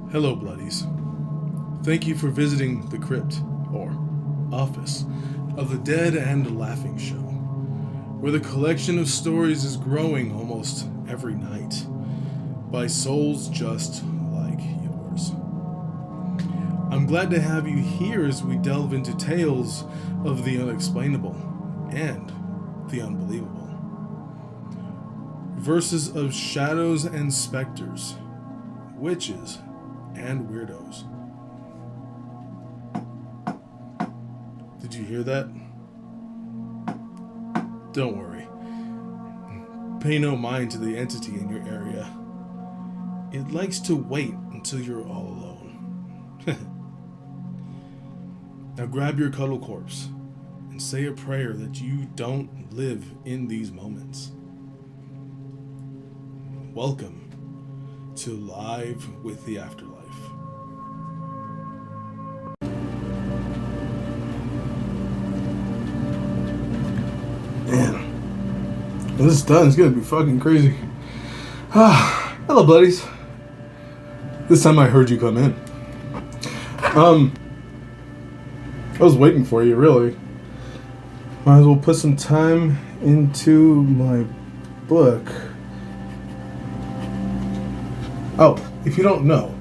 Hello, Bloodies. Thank you for visiting the crypt, or office, of the Dead and Laughing Show, where the collection of stories is growing almost every night by souls just like yours. I'm glad to have you here as we delve into tales of the unexplainable and the unbelievable. Verses of shadows and specters, witches and weirdos. Did you hear that? Don't worry. Pay no mind to the entity in your area. It likes to wait until you're all alone. Now grab your cuddle corpse and say a prayer that you don't live in these moments. Welcome to Live with the Afterlife. Man, when this is done, it's gonna be fucking crazy. Hello, buddies. This time I heard you come in. I was waiting for you, really. Might as well put some time into my book. Oh, if you don't know,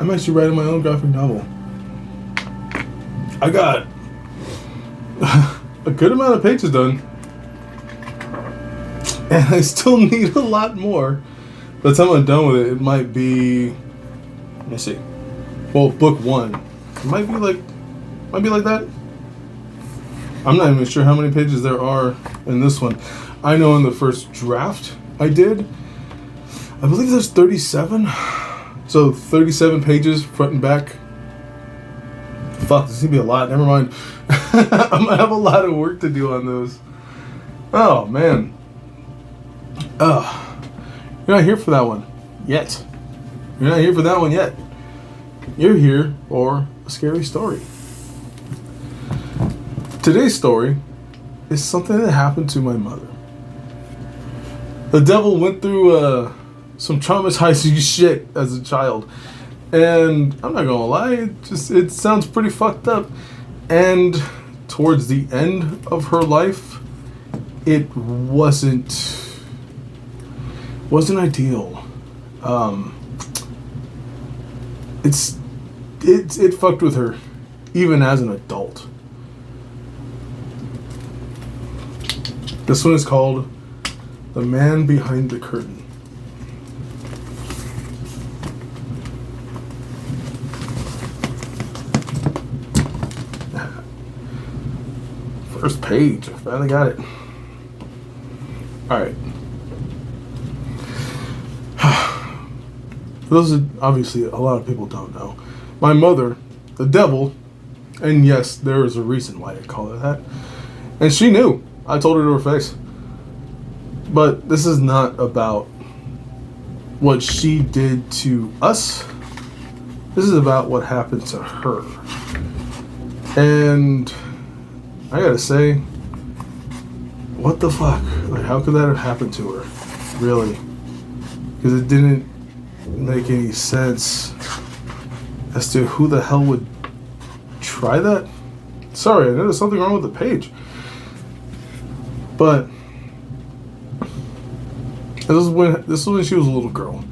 I'm actually writing my own graphic novel. I got a good amount of pages done. And I still need a lot more. By the time I'm done with it, it might be... Let me see. Well, book one. It might be like that. I'm not even sure how many pages there are in this one. I know in the first draft I did, I believe there's 37. So 37 pages front and back. Fuck, this is gonna be a lot. Never mind. I'm gonna have a lot of work to do on those. Oh man. You're not here for that one yet. You're not here for that one yet. You're here for a scary story. Today's story is something that happened to my mother. The devil went through some traumatizing shit as a child, and I'm not gonna lie, it sounds pretty fucked up. And towards the end of her life, it wasn't ideal. It fucked with her even as an adult. This one is called The Man Behind the Curtain. First page, I finally got it. Alright. Those are obviously a lot of people don't know. My mother, the devil, and yes, there is a reason why I call her that. And she knew. I told her to her face. But this is not about what she did to us. This is about what happened to her. And I gotta say, what the fuck? Like, how could that have happened to her? Really? Because it didn't make any sense as to who the hell would try that. Sorry, I know there's something wrong with the page. But this was when she was a little girl.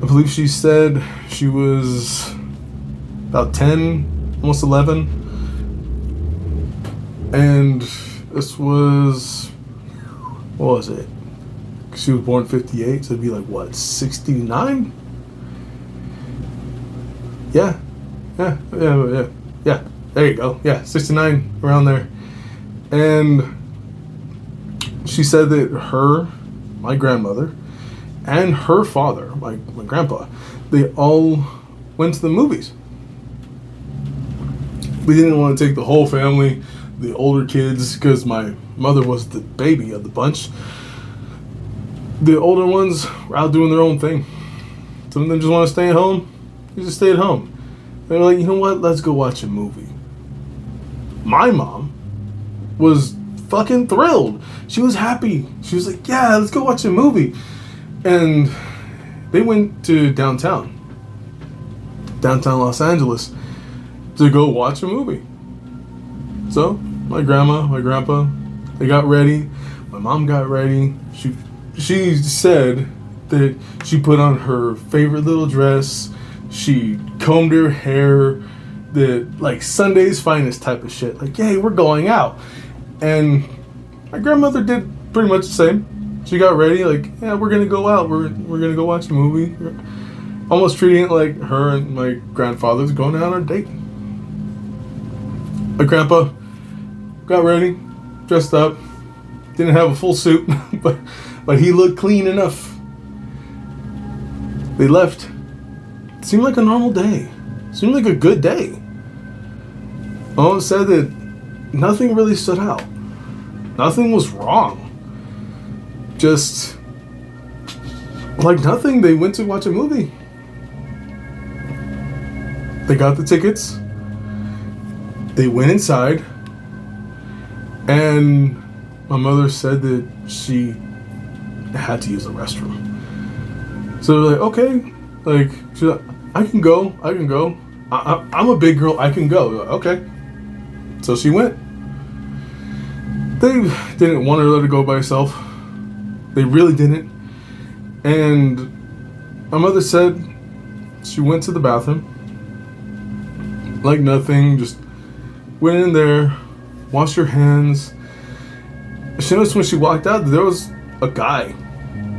I believe she said she was about 10, almost 11. And this was, what was it? She was born 58, so it'd be like, what, 69? Yeah. There you go. Yeah, 69, around there. And she said that her, my grandmother, and her father, my grandpa, they all went to the movies. We didn't want to take the whole family, the older kids, because my mother was the baby of the bunch. The older ones were out doing their own thing. Some of them just want to stay at home. They just stay at home. They were like, you know what? Let's go watch a movie. My mom was fucking thrilled. She was happy. She was like, yeah, let's go watch a movie. And they went to downtown. downtown Los Angeles to go watch a movie. So my grandma, my grandpa, they got ready. My mom got ready. She said that she put on her favorite little dress. She combed her hair. That like Sunday's finest type of shit. Like, hey, we're going out. And my grandmother did pretty much the same. She got ready, like, yeah, we're gonna go out. We're gonna go watch a movie. Almost treating it like her and my grandfather's going out on a date. My grandpa got ready, dressed up. Didn't have a full suit, but he looked clean enough. They left. It seemed like a normal day. Seemed like a good day. Mom said that nothing really stood out. Nothing was wrong. Just like nothing, they went to watch a movie. They got the tickets. They went inside. And my mother said that she had to use the restroom. So they're like, okay. Like, she's like, I can go. I'm a big girl. I can go. Like, okay. So she went. They didn't want her to let her go by herself. They really didn't. And my mother said she went to the bathroom. Like nothing. Just went in there. Washed her hands. She noticed when she walked out that there was a guy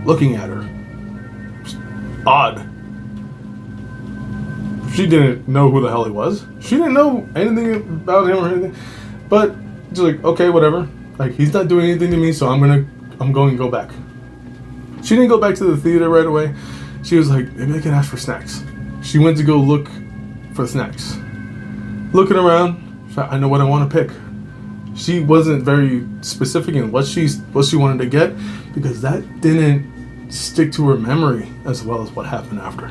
looking at her. Just odd. She didn't know who the hell he was. She didn't know anything about him or anything. But just like, okay, whatever. Like, he's not doing anything to me, so I'm going to go back. She didn't go back to the theater right away. She was like, maybe I can ask for snacks. She went to go look for snacks. Looking around, she's like, I know what I want to pick. She wasn't very specific in what she wanted to get, because that didn't stick to her memory as well as what happened after.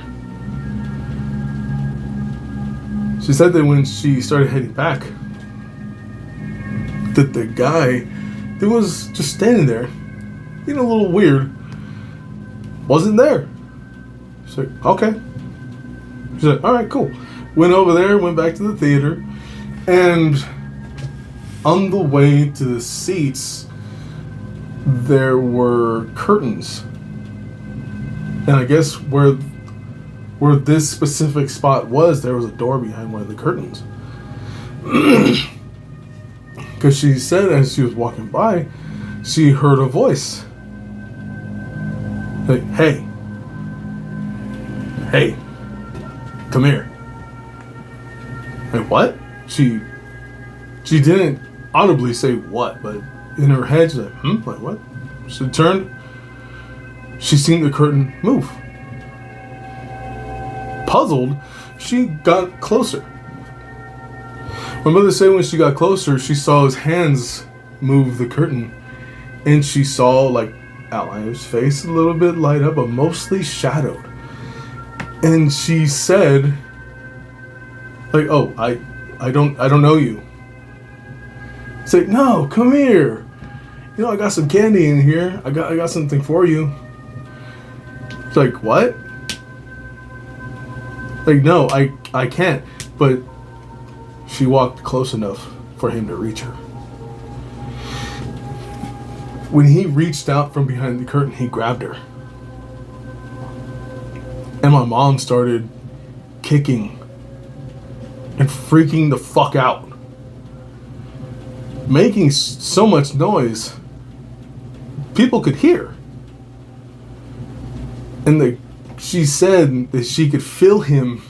She said that when she started heading back, that the guy that was just standing there, being a little weird, wasn't there. She's like, okay. She's like, all right, cool. Went over there, went back to the theater, and on the way to the seats, there were curtains. And I guess where this specific spot was, there was a door behind one of the curtains. Because she said as she was walking by, she heard a voice. Like, hey, come here. Like, what? She didn't audibly say what, but in her head, she's like, like what? She turned, she seen the curtain move. Puzzled, she got closer. My mother said when she got closer, she saw his hands move the curtain, and she saw like outline of his face a little bit light up, but mostly shadowed. And she said, like, oh, I don't know you. It's like, no, come here. You know, I got some candy in here. I got something for you. It's like, what? Like, no, I can't. But she walked close enough for him to reach her. When he reached out from behind the curtain, he grabbed her. And my mom started kicking and freaking the fuck out. Making so much noise, people could hear. And she said that she could feel him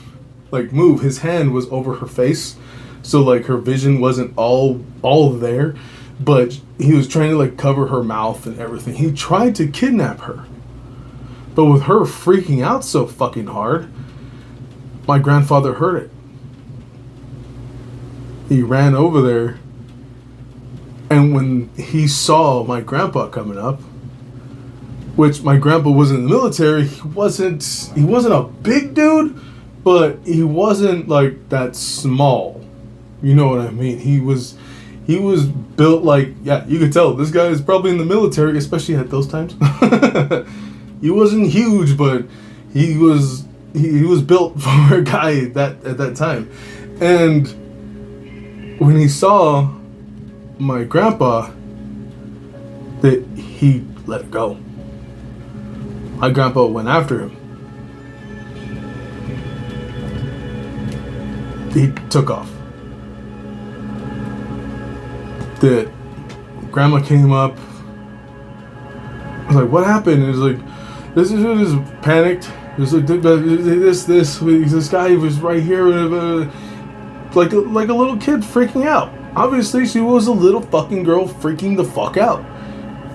like move. His hand was over her face, so like her vision wasn't all there, but he was trying to like cover her mouth and everything. He tried to kidnap her, but with her freaking out so fucking hard, my grandfather heard it. He ran over there, and when he saw my grandpa coming up, which my grandpa was in the military, he wasn't a big dude, but he wasn't like that small. You know what I mean? He was built like, yeah, you could tell this guy is probably in the military, especially at those times. He wasn't huge, but he was he was built for a guy at that time. And when he saw my grandpa, that he let it go. My grandpa went after him. He took off. That grandma came up. I was like, what happened? And it was like, this is panicked. It was like, this guy was right here, like a little kid freaking out. Obviously, she was a little fucking girl freaking the fuck out.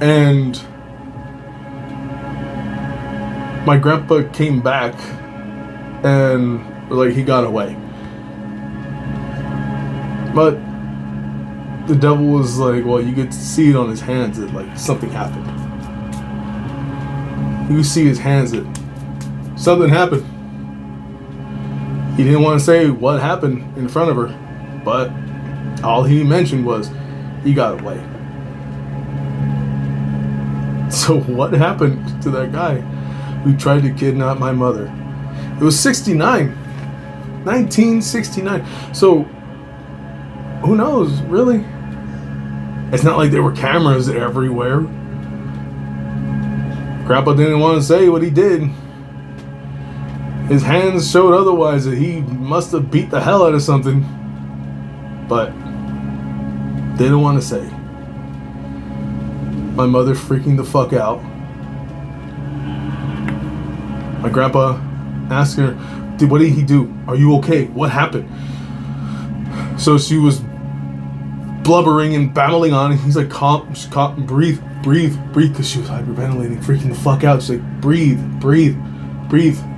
And my grandpa came back, and like he got away. But the devil was like, well, you could see it on his hands that like something happened. You could see his hands that something happened. He didn't want to say what happened in front of her, but all he mentioned was he got away. So what happened to that guy who tried to kidnap my mother? It was 1969. So who knows, really? It's not like there were cameras everywhere. Grandpa didn't want to say what he did. His hands showed otherwise, that he must have beat the hell out of something. But didn't want to say. My mother freaking the fuck out. My grandpa asked her, what did he do? Are you okay? What happened? So she was blubbering and babbling on, and he's like, calm, breathe, because she was hyperventilating, freaking the fuck out. She's like, breathe,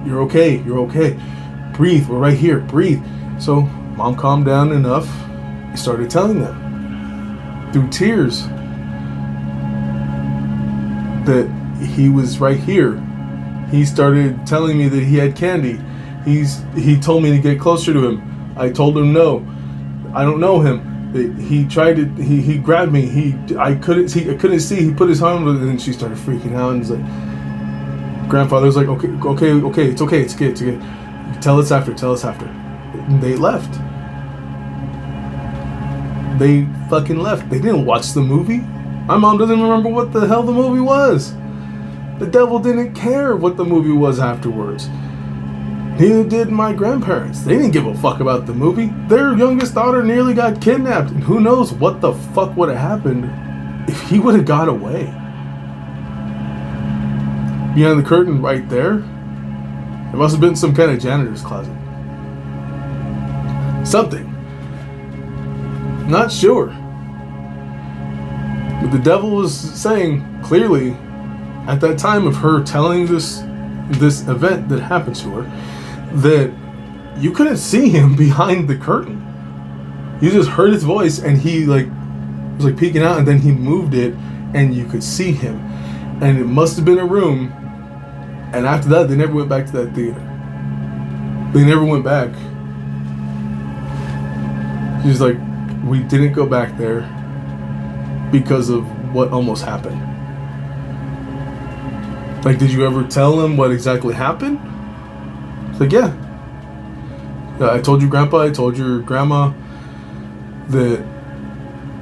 you're okay, breathe, we're right here, breathe. So mom calmed down enough, and started telling them through tears that he was right here. He started telling me that he had candy. He told me to get closer to him. I told him no, I don't know him. He tried to. He grabbed me. I couldn't see. He put his arm, and then she started freaking out. And was like, grandfather was like, okay, it's okay. Tell us after. And they left. They fucking left. They didn't watch the movie. My mom doesn't remember what the hell the movie was. The devil didn't care what the movie was afterwards. Neither did my grandparents. They didn't give a fuck about the movie. Their youngest daughter nearly got kidnapped. And who knows what the fuck would have happened if he would have got away. Behind the curtain right there, it must have been some kind of janitor's closet. Something. Not sure. But the devil was saying clearly at that time of her telling this event that happened to her, that you couldn't see him behind the curtain. You just heard his voice, and he was like peeking out, and then he moved it, and you could see him. And it must have been a room. And after that, they never went back to that theater. They never went back. She's like, we didn't go back there because of what almost happened. Like, did you ever tell him what exactly happened? It's like, yeah. I told your grandpa, I told your grandma. That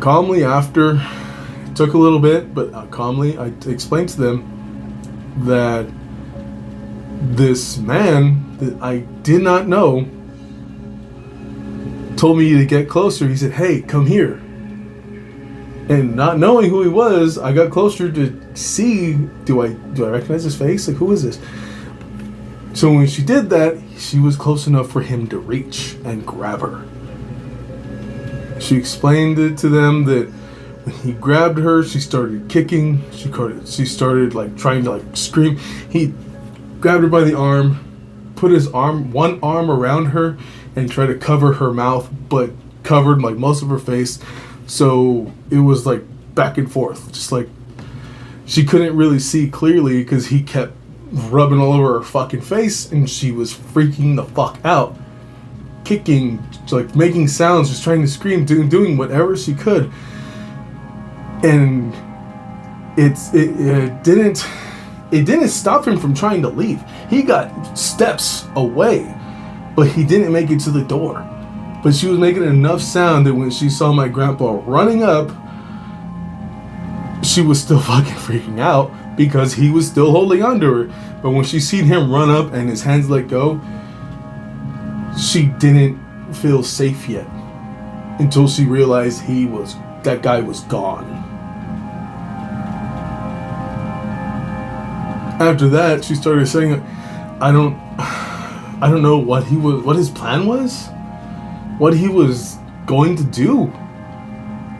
calmly after, it took a little bit, but calmly, I explained to them that this man that I did not know told me to get closer. He said, hey, come here. And not knowing who he was, I got closer to see, do I recognize his face? Like, who is this? So when she did that, she was close enough for him to reach and grab her. She explained it to them that when he grabbed her, she started kicking. She started like trying to like scream. He grabbed her by the arm, put one arm around her, and tried to cover her mouth, but covered like most of her face. So it was like back and forth, just like she couldn't really see clearly because he kept rubbing all over her fucking face, and she was freaking the fuck out, kicking, like making sounds, just trying to scream, doing whatever she could. And it it didn't stop him from trying to leave. He got steps away, but he didn't make it to the door. But she was making enough sound that when she saw my grandpa running up, she was still fucking freaking out because he was still holding on to her. But when she seen him run up and his hands let go, she didn't feel safe yet until she realized that guy was gone. After that, she started saying, I don't know what his plan was, what he was going to do.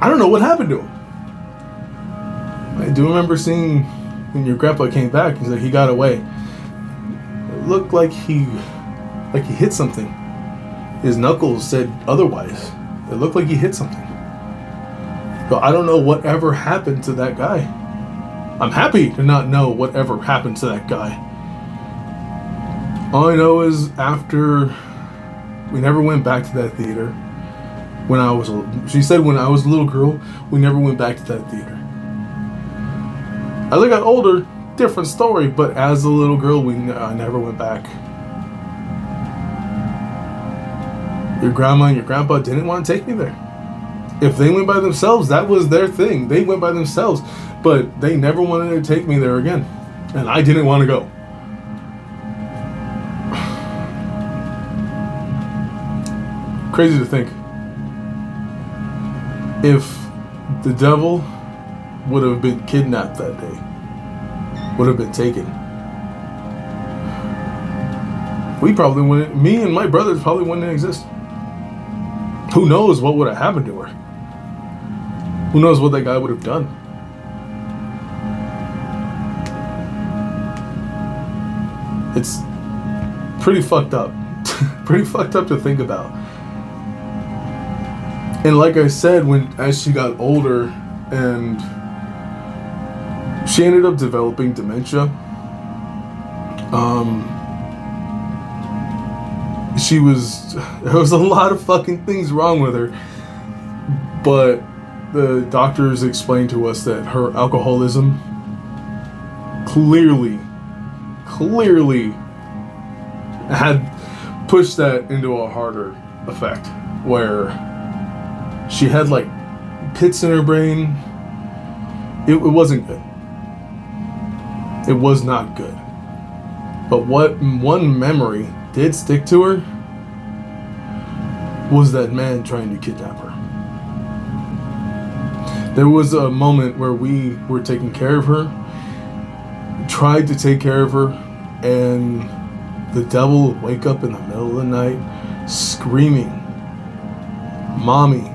I don't know what happened to him. I do remember seeing when your grandpa came back, he's like, he got away. It looked like he hit something. His knuckles said otherwise. It looked like he hit something. So I don't know whatever happened to that guy. I'm happy to not know whatever happened to that guy. All I know is after we never went back to that theater. She said when I was a little girl, we never went back to that theater. As I got older, different story, but as a little girl, I never went back. Your grandma and your grandpa didn't want to take me there. If they went by themselves, that was their thing. They went by themselves, but they never wanted to take me there again. And I didn't want to go. Crazy to think. If the devil would have been kidnapped that day, would have been taken, me and my brothers probably wouldn't exist. Who knows what would have happened to her? Who knows what that guy would have done? It's pretty fucked up. Pretty fucked up to think about. And like I said, as she got older and she ended up developing dementia, there was a lot of fucking things wrong with her, but the doctors explained to us that her alcoholism clearly had pushed that into a harder effect, where she had like pits in her brain. It wasn't good. It was not good. But what one memory did stick to her was that man trying to kidnap her. There was a moment where we were taking care of her, tried to take care of her, and the devil would wake up in the middle of the night screaming, "Mommy,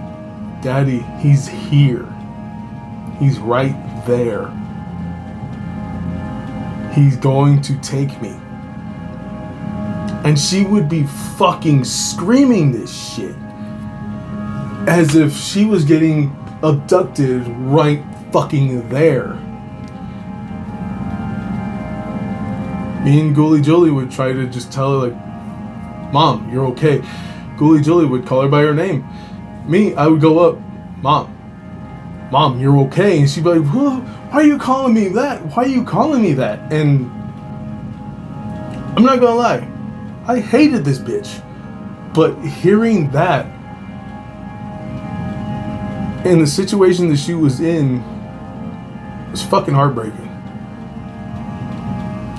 Daddy, he's here. He's right there. He's going to take me." And she would be fucking screaming this shit as if she was getting abducted right fucking there. Me and Ghoulie Julie would try to just tell her, like, "Mom, you're okay." Ghoulie Julie would call her by her name. Me, I would go up, Mom, you're okay. And she'd be like, "Why are you calling me that? Why are you calling me that?" And I'm not gonna lie, I hated this bitch. But hearing that in the situation that she was in was fucking heartbreaking.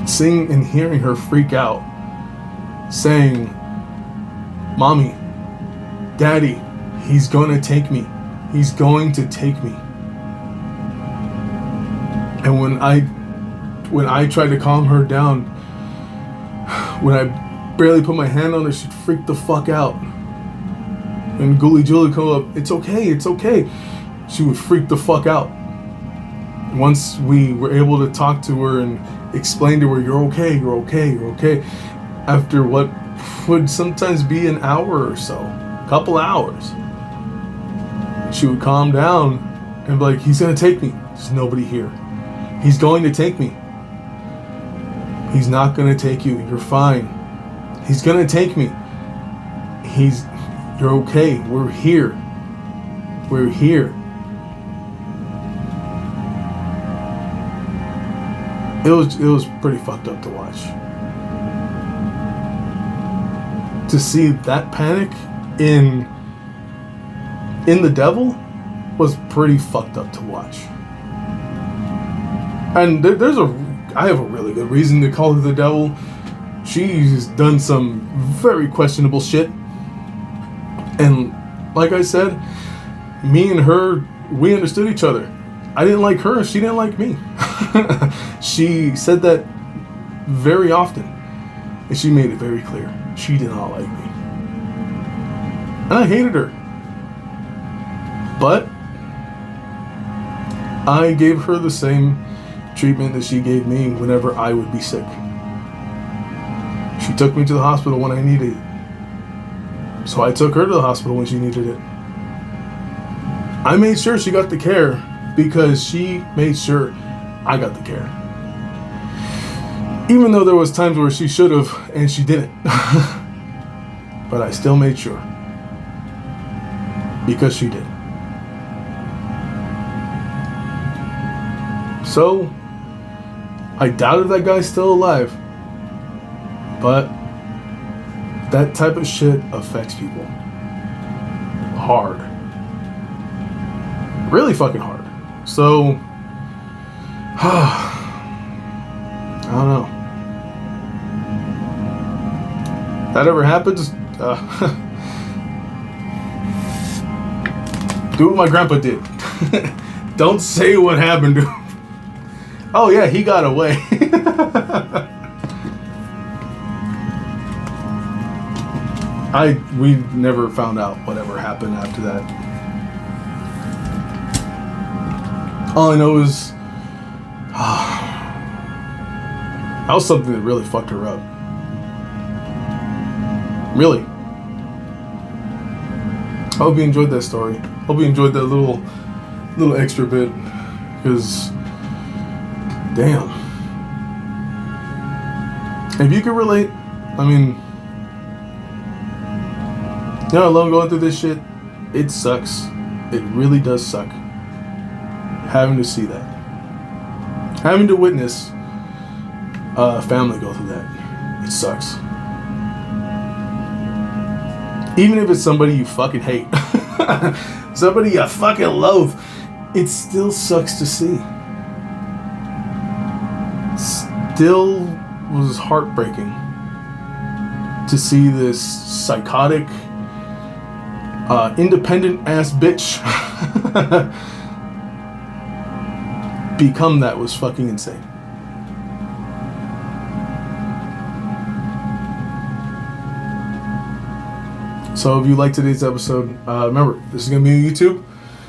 Seeing and hearing her freak out, saying, "Mommy, Daddy, he's gonna take me. He's going to take me." And when I tried to calm her down, when I barely put my hand on her, she'd freak the fuck out. And Ghoulie Julie come up, "It's okay, it's okay." She would freak the fuck out. Once we were able to talk to her and explain to her, "You're okay, you're okay, you're okay," after what would sometimes be an hour or so, a couple hours, she would calm down and be like, "He's gonna take me. There's nobody here. He's going to take me. He's not gonna take you. You're fine. He's gonna take me. You're okay. We're here. We're here." it was pretty fucked up to watch. To see that panic in the devil was pretty fucked up to watch. And I have a really good reason to call her the devil. She's done some very questionable shit. And like I said, me and her, we understood each other. I didn't like her, she didn't like me. She said that very often. And she made it very clear. She did not like me. And I hated her. But I gave her the same treatment that she gave me whenever I would be sick. She took me to the hospital when I needed it. So I took her to the hospital when she needed it. I made sure she got the care because she made sure I got the care. Even though there was times where she should have and she didn't. But I still made sure. Because she did. So, I doubt if that guy's still alive. But that type of shit affects people. Hard. Really fucking hard. So, I don't know. That ever happens, do what my grandpa did. Don't say what happened to him. Oh yeah, he got away. We never found out whatever happened after that. All I know is that was something that really fucked her up. Really. I hope you enjoyed that story. Hope you enjoyed that little extra bit. Because, damn. If you can relate, I mean, you know, alone going through this shit, it sucks. It really does suck. Having to see that. Having to witness a family go through that. It sucks. Even if it's somebody you fucking hate. Somebody you fucking loathe. It still sucks to see. Still was heartbreaking to see this psychotic, independent ass bitch become that. Was fucking insane. So if you liked today's episode, remember, this is going to be on YouTube.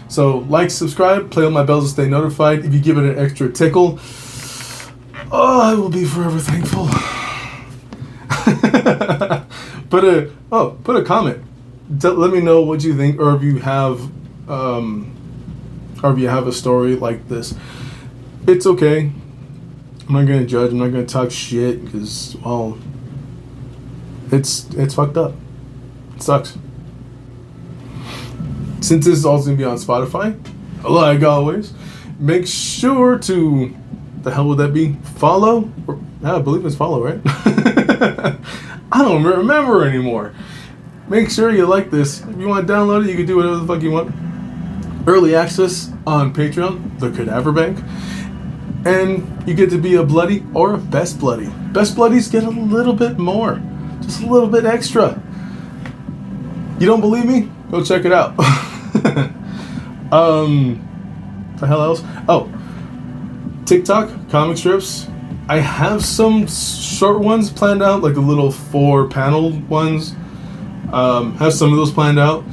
So like, subscribe, play on my bells to stay notified. If you give it an extra tickle, I will be forever thankful. Put a comment. Let me know what you think, or if you have a story like this. It's okay. I'm not gonna judge. I'm not gonna talk shit because, well, it's fucked up. It sucks. Since this is also gonna be on Spotify, like always, make sure to, the hell would that be? Follow? I believe it's follow, right? I don't remember anymore. Make sure you like this. If you want to download it, you can do whatever the fuck you want. Early access on Patreon, the Cadaver Bank. And you get to be a bloody or a best bloody. Best bloodies get a little bit more. Just a little bit extra. You don't believe me? Go check it out. The hell else? Oh, TikTok, comic strips. I have some short ones planned out, like the little 4-panel ones. Have some of those planned out.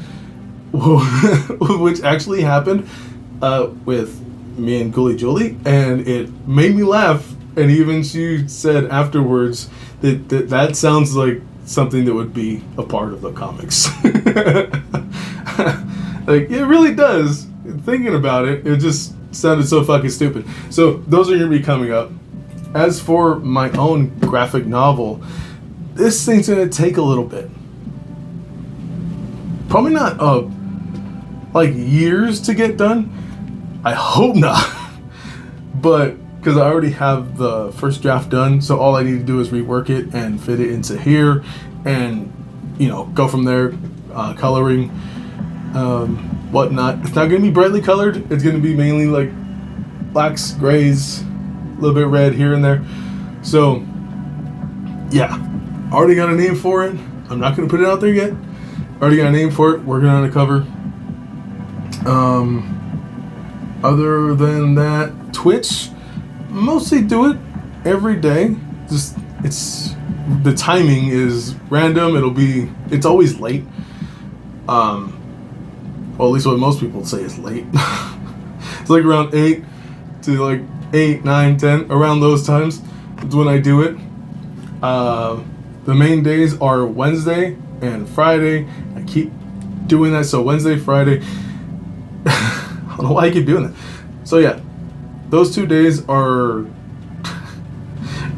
Which actually happened with me and Gully Julie, and it made me laugh. And even she said afterwards that sounds like something that would be a part of the comics. Like, it really does. Thinking about it, it just sounded so fucking stupid. So those are going to be coming up. As for my own graphic novel, this thing's going to take a little bit. Probably not like years to get done. I hope not. But because I already have the first draft done, so all I need to do is rework it and fit it into here, and go from there, coloring, whatnot. It's not going to be brightly colored. It's going to be mainly like blacks, grays, a little bit red here and there. So yeah, already got a name for it. I'm not going to put it out there yet. Already got a name for it. Working on a cover. Other than that, Twitch, mostly do it every day. Just the timing is random. It's always late. Well, at least what most people say is late. It's like around 8 to like 8, 9, 10, around those times is when I do it. The main days are Wednesday and Friday. I keep doing that. So Wednesday, Friday. I don't know why I keep doing that. So yeah, those 2 days are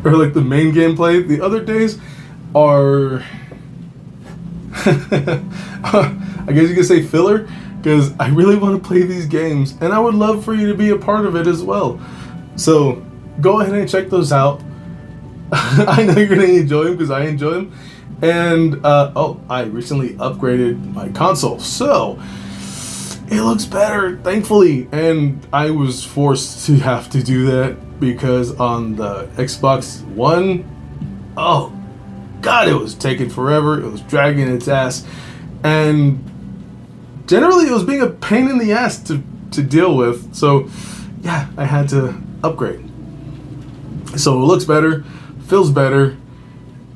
like the main gameplay. The other days are I guess you could say filler, because I really want to play these games and I would love for you to be a part of it as well. So go ahead and check those out. I know you're going to enjoy them because I enjoy them. And I recently upgraded my console, so it looks better, thankfully. And I was forced to have to do that because on the Xbox One, oh God, it was taking forever. It was dragging its ass. And generally it was being a pain in the ass to deal with. So yeah, I had to upgrade. So it looks better, feels better,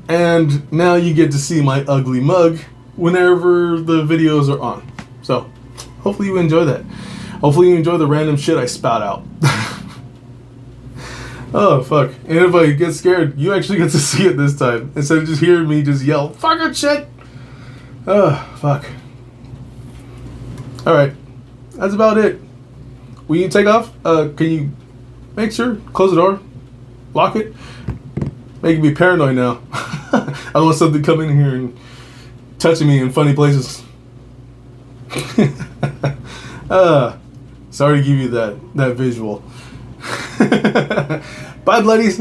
and now you get to see my ugly mug whenever the videos are on. So hopefully you enjoy that. Hopefully you enjoy the random shit I spout out. Oh fuck. And if I get scared, you actually get to see it this time instead of just hearing me just yell fucking shit. Oh fuck. Alright, that's about it. When you take off, can you make sure, close the door, lock it? Making me paranoid now. I don't want something coming in here and touching me in funny places. Sorry to give you that visual. Bye, bloodies.